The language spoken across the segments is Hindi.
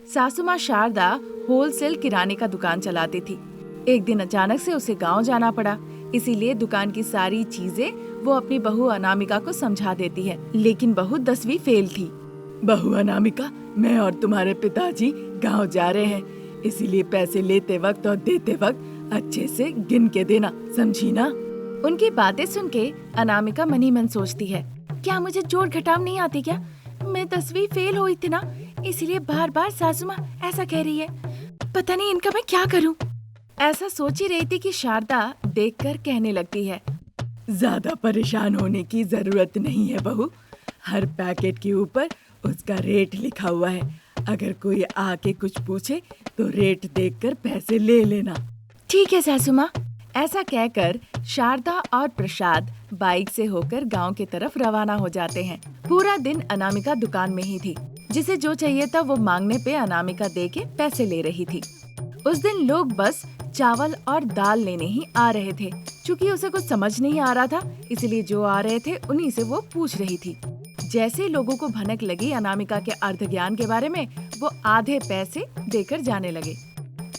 सासू माँ शारदा होलसेल किराने का दुकान चलाती थी। एक दिन अचानक से उसे गांव जाना पड़ा, इसीलिए दुकान की सारी चीजें वो अपनी बहू अनामिका को समझा देती है। लेकिन बहू 10वीं फेल थी। बहू अनामिका, मैं और तुम्हारे पिताजी गांव जा रहे हैं, इसीलिए पैसे लेते वक्त और देते वक्त अच्छे से गिन के देना, समझी ना? उनकी बातें सुन के अनामिका मन ही मन सोचती है, क्या मुझे जोड़ घटाव नहीं आती क्या? मैं 10वीं फेल हुई थी ना, इसीलिए बार बार सासू माँ ऐसा कह रही है। पता नहीं इनका मैं क्या करूं। ऐसा सोच ही रही थी कि शारदा देखकर कहने लगती है, ज्यादा परेशान होने की जरूरत नहीं है बहू। हर पैकेट के ऊपर उसका रेट लिखा हुआ है। अगर कोई आके कुछ पूछे तो रेट देखकर पैसे ले लेना। ठीक है सासू माँ। ऐसा कहकर शारदा और प्रसाद बाइक से होकर गांव की तरफ रवाना हो जाते हैं। पूरा दिन अनामिका दुकान में ही थी। जिसे जो चाहिए था वो मांगने पे अनामिका दे के पैसे ले रही थी। उस दिन लोग बस चावल और दाल लेने ही आ रहे थे। चूँकि उसे कुछ समझ नहीं आ रहा था, इसलिए जो आ रहे थे उन्हीं से वो पूछ रही थी। जैसे लोगों को भनक लगी अनामिका के अर्ध ज्ञान के बारे में, वो आधे पैसे देकर जाने लगे।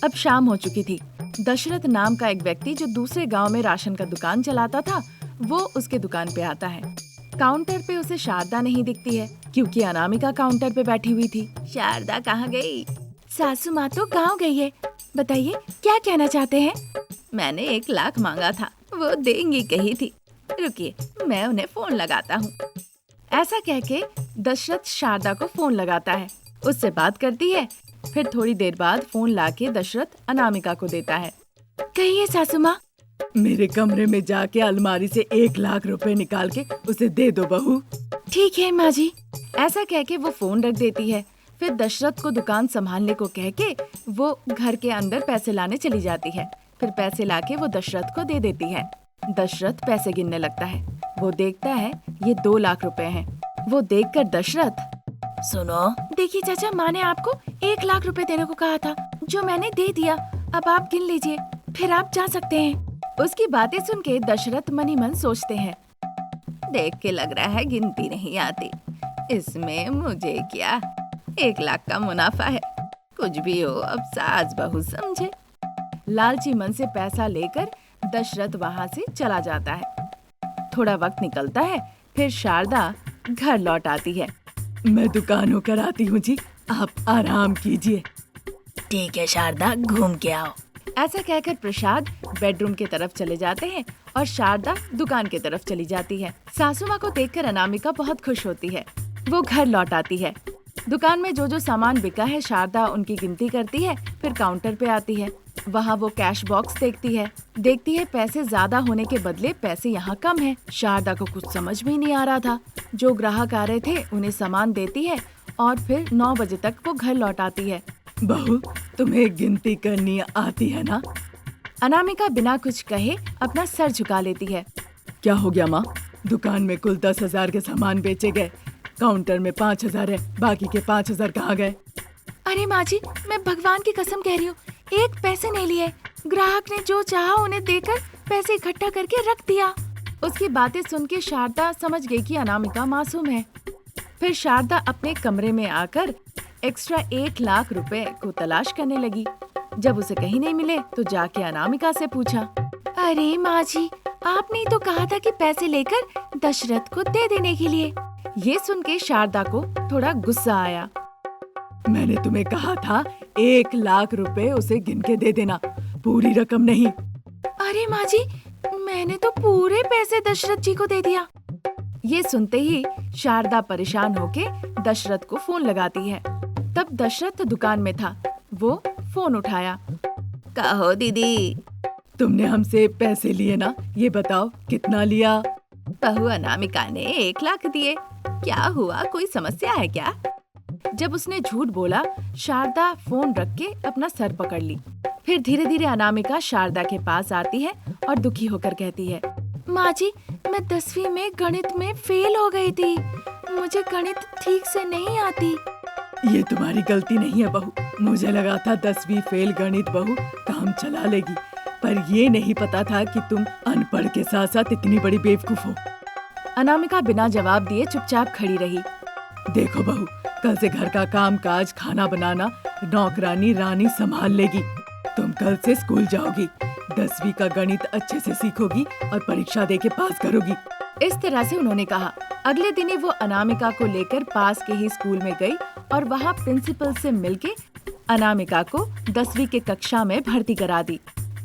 अब शाम हो चुकी थी। दशरथ नाम का एक व्यक्ति जो दूसरे गांव में राशन का दुकान चलाता था, वो उसके दुकान पे आता है। काउंटर पे उसे शारदा नहीं दिखती है, क्योंकि अनामिका काउंटर पे बैठी हुई थी। शारदा कहाँ गई? सासू माँ तो गांव गई है। बताइए क्या कहना चाहते हैं? मैंने 1 लाख मांगा था, वो देंगी कही थी। रुकिए, मैं उन्हें फोन लगाता हूँ। ऐसा कह के दशरथ शारदा को फोन लगाता है, उससे बात करती है। फिर थोड़ी देर बाद फोन लाके दशरथ अनामिका को देता है। कहिए सासू माँ। मेरे कमरे में जाके अलमारी से 1 लाख रुपए निकाल के उसे दे दो बहू। ठीक है माँ जी। ऐसा कह के वो फोन रख देती है। फिर दशरथ को दुकान संभालने को कह के वो घर के अंदर पैसे लाने चली जाती है। फिर पैसे लाके वो दशरथ को दे देती है। दशरथ पैसे गिनने लगता है। वो देखता है ये 2 लाख रुपए हैं। वो देखकर दशरथ, सुनो, देखिए चाचा, माँ ने आपको 1 लाख रुपए देने को कहा था, जो मैंने दे दिया। अब आप गिन लीजिए, फिर आप जा सकते हैं। उसकी बातें सुन के दशरथ मन ही मन सोचते हैं, देख के लग रहा है गिनती नहीं आती, इसमें मुझे क्या, 1 लाख का मुनाफा है। कुछ भी हो, अब सास बहू समझे। लालची मन से पैसा लेकर दशरथ वहाँ से चला जाता है। थोड़ा वक्त निकलता है, फिर शारदा घर लौट आती है। मैं दुकान होकर आती हूँ जी, आप आराम कीजिए। ठीक है शारदा, घूम के आओ। ऐसा कहकर प्रसाद बेडरूम की तरफ चले जाते हैं और शारदा दुकान की तरफ चली जाती है। सासू माँ को देखकर अनामिका बहुत खुश होती है। वो घर लौट आती है। दुकान में जो जो सामान बिका है शारदा उनकी गिनती करती है। फिर काउंटर पे आती है। वहाँ वो कैश बॉक्स देखती है पैसे ज्यादा होने के बदले पैसे यहाँ कम है। शारदा को कुछ समझ में नहीं आ रहा था। जो ग्राहक आ रहे थे उन्हें सामान देती है और फिर 9 बजे तक वो घर लौट आती है। बहू, तुम्हें गिनती करनी आती है ना? अनामिका बिना कुछ कहे अपना सर झुका लेती है। क्या हो गया माँ? दुकान में कुल 10,000 के सामान बेचे गए, काउंटर में 5,000 है, बाकी के 5,000 कहाँ गए? अरे माँ जी, मैं भगवान की कसम कह रही हूँ, 1 पैसे नहीं लिए। ग्राहक ने जो चाहा उन्हें देकर पैसे इकट्ठा करके रख दिया। उसकी बातें सुन के शारदा समझ गई कि अनामिका मासूम है। फिर शारदा अपने कमरे में आकर एक्स्ट्रा 1 लाख रुपए को तलाश करने लगी। जब उसे कहीं नहीं मिले तो जाके अनामिका से पूछा, अरे माँ जी, आपने ही तो कहा था कि पैसे लेकर दशरथ को दे देने के लिए। ये सुन के शारदा को थोड़ा गुस्सा आया। मैंने तुम्हें कहा था 1 लाख रुपए उसे गिन के दे देना, पूरी रकम नहीं। अरे माँ जी, मैंने तो पूरे पैसे दशरथ जी को दे दिया। ये सुनते ही शारदा परेशान होके दशरथ को फोन लगाती है। तब दशरथ दुकान में था। वो फोन उठाया। कहो दीदी, तुमने हमसे पैसे लिए ना, ये बताओ कितना लिया? बहू अनामिका ने 1 लाख दिए। क्या हुआ, कोई समस्या है क्या? जब उसने झूठ बोला, शारदा फोन रख के अपना सर पकड़ ली। फिर धीरे धीरे अनामिका शारदा के पास आती है और दुखी होकर कहती है, माँ जी, मैं 10वीं में गणित में फेल हो गई थी। मुझे गणित ठीक से नहीं आती। ये तुम्हारी गलती नहीं है बहू। मुझे लगा था 10वीं फेल गणित बहू काम चला लेगी, पर ये नहीं पता था कि तुम अनपढ़ के साथ साथ इतनी बड़ी बेवकूफ हो। अनामिका बिना जवाब दिए चुपचाप खड़ी रही। देखो बहू, कल से घर का काम काज, खाना बनाना, नौकरानी रानी संभाल लेगी। तुम कल से स्कूल जाओगी, 10वीं का गणित अच्छे से सीखोगी और परीक्षा दे के पास करोगी। इस तरह से उन्होंने कहा। अगले दिन ही वो अनामिका को लेकर पास के ही स्कूल में गई और वहाँ प्रिंसिपल से मिलके अनामिका को 10वीं के कक्षा में भर्ती करा दी।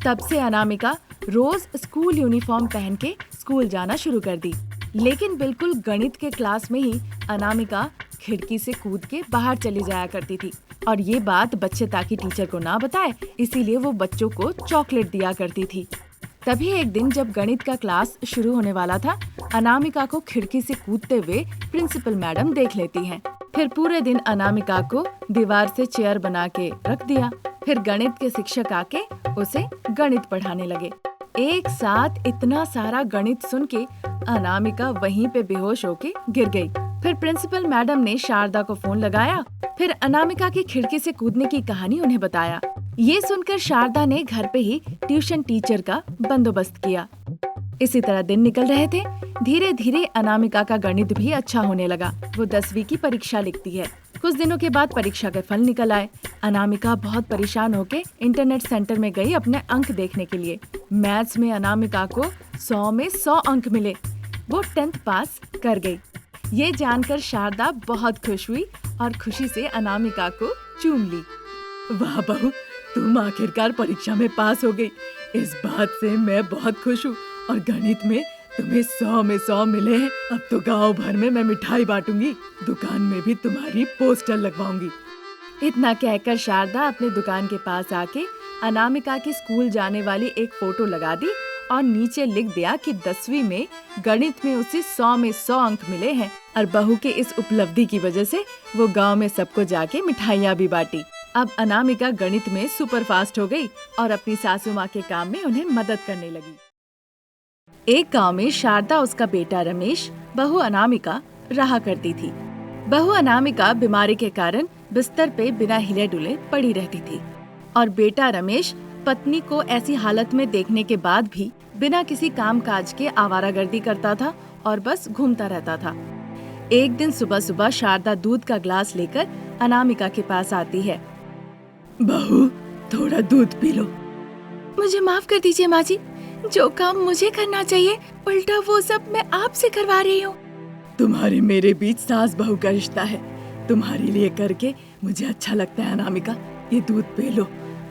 तब से अनामिका रोज स्कूल यूनिफॉर्म पहन के स्कूल जाना शुरू कर दी। लेकिन बिल्कुल गणित के क्लास में ही अनामिका खिड़की से कूद के बाहर चली जाया करती थी और ये बात बच्चे ताकि टीचर को ना बताए, इसीलिए वो बच्चों को चॉकलेट दिया करती थी। तभी एक दिन जब गणित का क्लास शुरू होने वाला था, अनामिका को खिड़की से कूदते हुए प्रिंसिपल मैडम देख लेती हैं। फिर पूरे दिन अनामिका को दीवार से चेयर बना के रख दिया। फिर गणित के शिक्षक आके उसे गणित पढ़ाने लगे। एक साथ इतना सारा गणित सुन के अनामिका वहीं पे बेहोश होके गिर गई। फिर प्रिंसिपल मैडम ने शारदा को फोन लगाया। फिर अनामिका की खिड़की से कूदने की कहानी उन्हें बताया। ये सुनकर शारदा ने घर पे ही ट्यूशन टीचर का बंदोबस्त किया। इसी तरह दिन निकल रहे थे। धीरे धीरे अनामिका का गणित भी अच्छा होने लगा। वो 10वीं की परीक्षा लिखती है। कुछ दिनों के बाद परीक्षा के फल निकल आए। अनामिका बहुत परेशान होके इंटरनेट सेंटर में गई अपने अंक देखने के लिए। मैथ्स में अनामिका को 100 में 100 अंक मिले। वो 10th पास कर गई। ये जानकर शारदा बहुत खुश हुई और खुशी से अनामिका को चूम ली। वाह बहू, तुम आखिरकार परीक्षा में पास हो गई। इस बात से मैं बहुत खुश हूँ। और गणित में तुम्हें 100 में 100 मिले हैं। अब तो गांव भर में मैं मिठाई बांटूंगी, दुकान में भी तुम्हारी पोस्टर लगवाऊंगी। इतना कहकर शारदा अपने दुकान के पास आके अनामिका की स्कूल जाने वाली एक फोटो लगा दी और नीचे लिख दिया कि 10वीं में गणित में उसे 100 में 100 अंक मिले हैं। और बहू के इस उपलब्धि की वजह से वो गांव में सबको जाके मिठाइयाँ भी बांटी। अब अनामिका गणित में सुपर फास्ट हो गई और अपनी सासू माँ के काम में उन्हें मदद करने लगी। एक गांव में शारदा, उसका बेटा रमेश, बहू अनामिका रहा करती थी। बहू अनामिका बीमारी के कारण बिस्तर पे बिना हिले डुले पड़ी रहती थी और बेटा रमेश पत्नी को ऐसी हालत में देखने के बाद भी बिना किसी काम काज के आवारागर्दी करता था और बस घूमता रहता था। एक दिन सुबह सुबह शारदा दूध का ग्लास लेकर अनामिका के पास आती है। बहू, थोड़ा दूध पी लो। मुझे माफ कर दीजिए माँ जी, जो काम मुझे करना चाहिए उल्टा वो सब मैं आपसे करवा रही हूँ। तुम्हारे मेरे बीच सास बहू का रिश्ता है, तुम्हारे लिए करके मुझे अच्छा लगता है। अनामिका, ये दूध पी लो,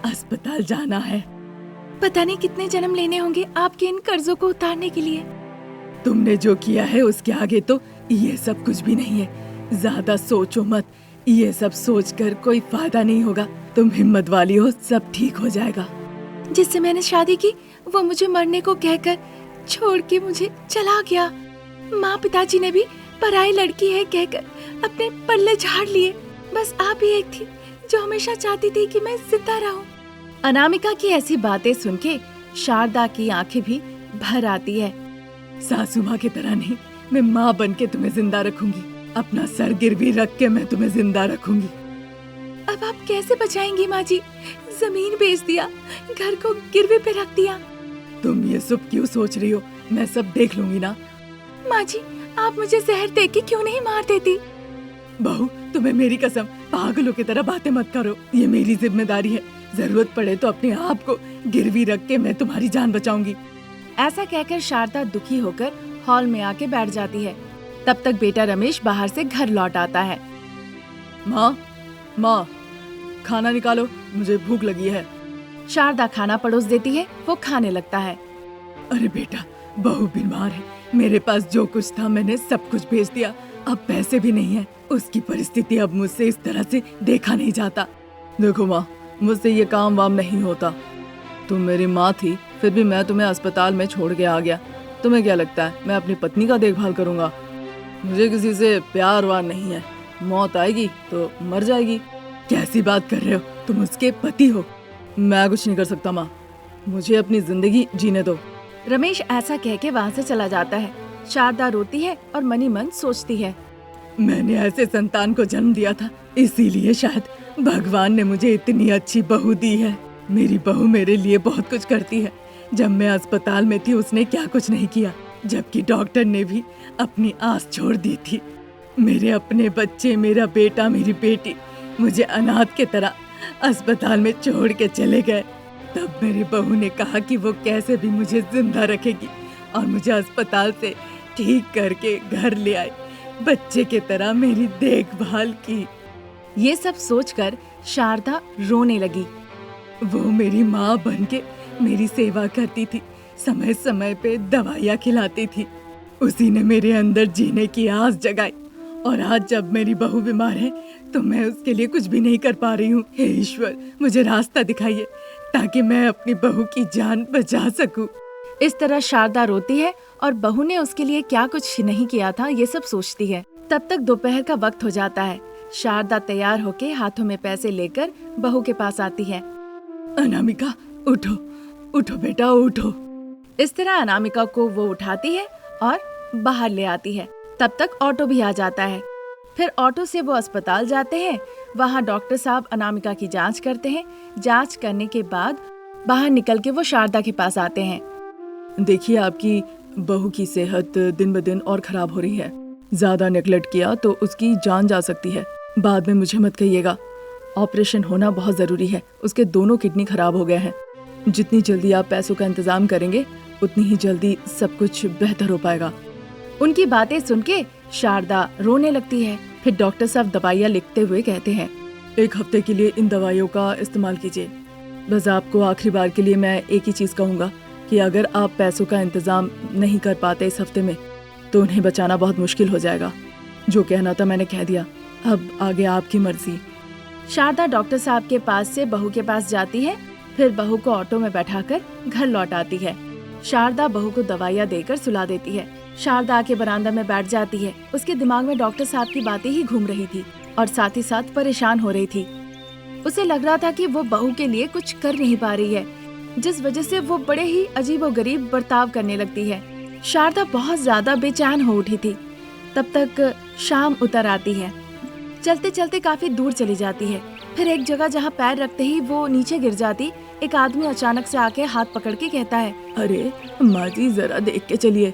अस्पताल जाना है। पता नहीं कितने जन्म लेने होंगे आपके इन कर्जों को उतारने के लिए। तुमने जो किया है उसके आगे तो ये सब कुछ भी नहीं है। ज्यादा सोचो मत, ये सब सोचकर कोई फायदा नहीं होगा। तुम हिम्मत वाली हो, सब ठीक हो जाएगा। जिससे मैंने शादी की वो मुझे मरने को कहकर छोड़ के मुझे चला गया। माँ पिताजी ने भी पराई लड़की है कहकर अपने पल्ले झाड़ लिए। बस आप ही एक थी जो हमेशा चाहती थी कि मैं जिंदा रहूं। अनामिका की ऐसी बातें सुन के शारदा की आंखें भी भर आती है। सासू माँ की तरह नहीं, मैं माँ बन के तुम्हें जिंदा रखूंगी। अपना सर गिरवी रख के मैं तुम्हें जिंदा रखूंगी। अब आप कैसे बचाएंगी माँ जी? जमीन बेच दिया, घर को गिरवी पे रख दिया। तुम ये सब क्यों सोच रही हो? मैं सब देख लूंगी ना। माँ जी, आप मुझे जहर दे के क्यों नहीं मार देती? बहू, तुम्हें मेरी कसम, पागलों की तरह बातें मत करो। ये मेरी जिम्मेदारी है। जरूरत पड़े तो अपने आप को गिरवी रख के मैं तुम्हारी जान बचाऊंगी। ऐसा कहकर शारदा दुखी होकर हॉल में आके बैठ जाती है। तब तक बेटा रमेश बाहर से घर लौट आता है। माँ, खाना निकालो, मुझे भूख लगी है। शारदा खाना परोस देती है। वो खाने लगता है। अरे बेटा, बहू बीमार है, मेरे पास जो कुछ था मैंने सब कुछ बेच दिया। अब पैसे भी नहीं है। उसकी परिस्थिति अब मुझसे इस तरह से देखा नहीं जाता। देखो माँ, मुझसे ये काम वाम नहीं होता। तुम मेरी माँ थी, फिर भी मैं तुम्हें अस्पताल में छोड़ के आ गया। तुम्हें क्या लगता है मैं अपनी पत्नी का देखभाल करूँगा? मुझे किसी से प्यार वार नहीं है। मौत आएगी तो मर जाएगी। कैसी बात कर रहे हो? तुम उसके पति हो। मैं कुछ नहीं कर सकता माँ, मुझे अपनी जिंदगी जीने दो। रमेश ऐसा कह के वहाँ से चला जाता है। शारदा रोती है और मनी मन सोचती है, मैंने ऐसे संतान को जन्म दिया था, इसीलिए शायद भगवान ने मुझे इतनी अच्छी बहू दी है। मेरी बहू मेरे लिए बहुत कुछ करती है। जब मैं अस्पताल में थी उसने क्या कुछ नहीं किया, जबकि डॉक्टर ने भी अपनी आस छोड़ दी थी। मेरे अपने बच्चे, मेरा बेटा, मेरी बेटी मुझे अनाथ की तरह अस्पताल में छोड़ के चले गए। तब मेरी बहू ने कहा कि वो कैसे भी मुझे जिंदा रखेगी और मुझे अस्पताल से ठीक करके घर ले आई, बच्चे की तरह मेरी देखभाल की। ये सब सोचकर शारदा रोने लगी। वो मेरी माँ बनके मेरी सेवा करती थी, समय समय पे दवाइयाँ खिलाती थी। उसी ने मेरे अंदर जीने की आस जगाई और आज जब मेरी बहू बीमार है तो मैं उसके लिए कुछ भी नहीं कर पा रही हूँ। हे ईश्वर, मुझे रास्ता दिखाइए ताकि मैं अपनी बहू की जान बचा सकूं। इस तरह शारदा रोती है और बहू ने उसके लिए क्या कुछ नहीं किया था ये सब सोचती है। तब तक दोपहर का वक्त हो जाता है। शारदा तैयार होके हाथों में पैसे लेकर बहू के पास आती है। अनामिका, उठो उठो बेटा, उठो। इस तरह अनामिका को वो उठाती है और बाहर ले आती है। तब तक ऑटो भी आ जाता है। फिर ऑटो से वो अस्पताल जाते हैं। वहाँ डॉक्टर साहब अनामिका की जांच करते हैं। जांच करने के बाद बाहर निकल के वो शारदा के पास आते हैं। देखिए, आपकी बहू की सेहत दिन ब दिन और खराब हो रही है। ज्यादा नेगलेक्ट किया तो उसकी जान जा सकती है। बाद में मुझे मत कहिएगा। ऑपरेशन होना बहुत जरूरी है। उसके दोनों किडनी खराब हो गए हैं। जितनी जल्दी आप पैसों का इंतजाम करेंगे उतनी ही जल्दी सब कुछ बेहतर हो पाएगा। उनकी बातें सुन के शारदा रोने लगती है। फिर डॉक्टर साहब दवाइयाँ लिखते हुए कहते हैं, 1 हफ्ते के लिए इन दवाइयों का इस्तेमाल कीजिए। बस आपको आखिरी बार के लिए मैं एक ही चीज कहूँगा कि अगर आप पैसों का इंतजाम नहीं कर पाते इस हफ्ते में तो उन्हें बचाना बहुत मुश्किल हो जाएगा। जो कहना था मैंने कह दिया, अब आगे आपकी मर्जी। शारदा डॉक्टर साहब के पास से बहू के पास जाती है। फिर बहू को ऑटो में बैठाकर घर लौट आती है। शारदा बहू को दवाइयाँ देकर सुला देती है। शारदा आके बरामदा में बैठ जाती है। उसके दिमाग में डॉक्टर साहब की बातें ही घूम रही थी और साथ ही साथ परेशान हो रही थी। उसे लग रहा था कि वो बहू के लिए कुछ कर नहीं पा रही है, जिस वजह से वो बड़े ही अजीबोगरीब बर्ताव करने लगती है। शारदा बहुत ज्यादा बेचैन हो उठी थी। तब तक शाम उतर आती है। चलते चलते काफी दूर चली जाती है। फिर एक जगह जहाँ पैर रखते ही वो नीचे गिर जाती। एक आदमी अचानक से आके हाथ पकड़ के कहता है, अरे माँ जी, जरा देख के चलिए।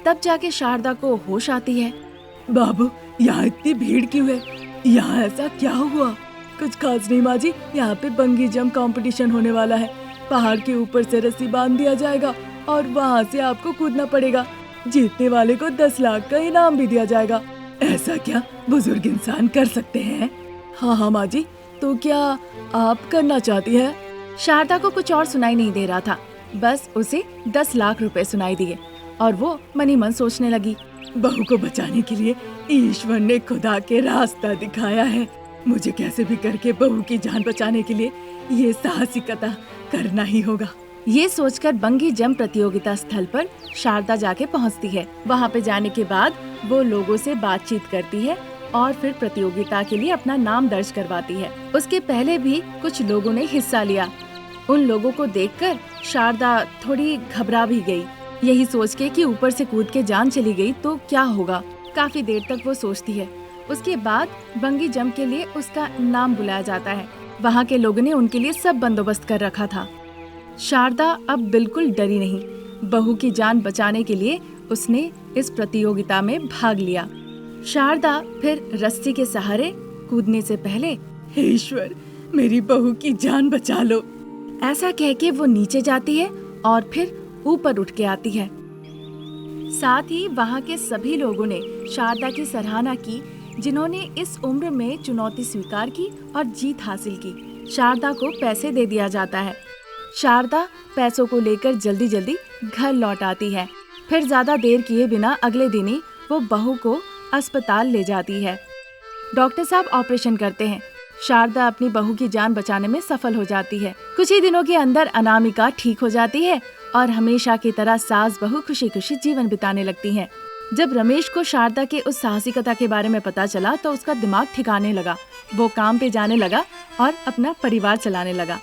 तब जाके शारदा को होश आती है। बाबू, यहाँ इतनी भीड़ क्यों है? यहाँ ऐसा क्या हुआ? कुछ खास नहीं माँ जी, यहाँ पे बंगी जंप कंपटीशन होने वाला है। पहाड़ के ऊपर से रस्सी बांध दिया जाएगा और वहाँ से आपको कूदना पड़ेगा। जीतने वाले को 10 लाख का इनाम भी दिया जाएगा। ऐसा क्या बुजुर्ग इंसान कर सकते हैं? हाँ माँ जी, तो क्या आप करना चाहती है? शारदा को कुछ और सुनाई नहीं दे रहा था, बस उसे 10 लाख रुपए सुनाई दिए और वो मनी मन सोचने लगी, बहू को बचाने के लिए ईश्वर ने खुदा के रास्ता दिखाया है। मुझे कैसे भी करके बहू की जान बचाने के लिए ये साहसिकता करना ही होगा। ये सोचकर बंगी जंप प्रतियोगिता स्थल पर शारदा जाके पहुंचती है। वहां पे जाने के बाद वो लोगों से बातचीत करती है और फिर प्रतियोगिता के लिए अपना नाम दर्ज करवाती है। उसके पहले भी कुछ लोगों ने हिस्सा लिया। उन लोगों को देखकर शारदा थोड़ी घबरा भी गई, यही सोच के कि ऊपर से कूद के जान चली गई तो क्या होगा। काफी देर तक वो सोचती है। उसके बाद बंगी जंप के लिए उसका नाम बुलाया जाता है। वहाँ के लोगों ने उनके लिए सब बंदोबस्त कर रखा था। शारदा अब बिल्कुल डरी नहीं। बहू की जान बचाने के लिए उसने इस प्रतियोगिता में भाग लिया। शारदा फिर रस्सी के सहारे कूदने से पहले, हे ईश्वर, मेरी बहू की जान बचा लो, ऐसा कह के वो नीचे जाती है और फिर ऊपर उठ के आती है। साथ ही वहाँ के सभी लोगों ने शारदा की सराहना की, जिन्होंने इस उम्र में चुनौती स्वीकार की और जीत हासिल की। शारदा को पैसे दे दिया जाता है। शारदा पैसों को लेकर जल्दी जल्दी घर लौट आती है। फिर ज्यादा देर किए बिना अगले दिन ही वो बहू को अस्पताल ले जाती है। डॉक्टर साहब ऑपरेशन करते हैं। शारदा अपनी बहू की जान बचाने में सफल हो जाती है। कुछ ही दिनों के अंदर अनामिका ठीक हो जाती है और हमेशा की तरह सास बहू खुशी खुशी जीवन बिताने लगती हैं। जब रमेश को शारदा के उस साहसिकता के बारे में पता चला तो उसका दिमाग ठिकाने लगा। वो काम पे जाने लगा और अपना परिवार चलाने लगा।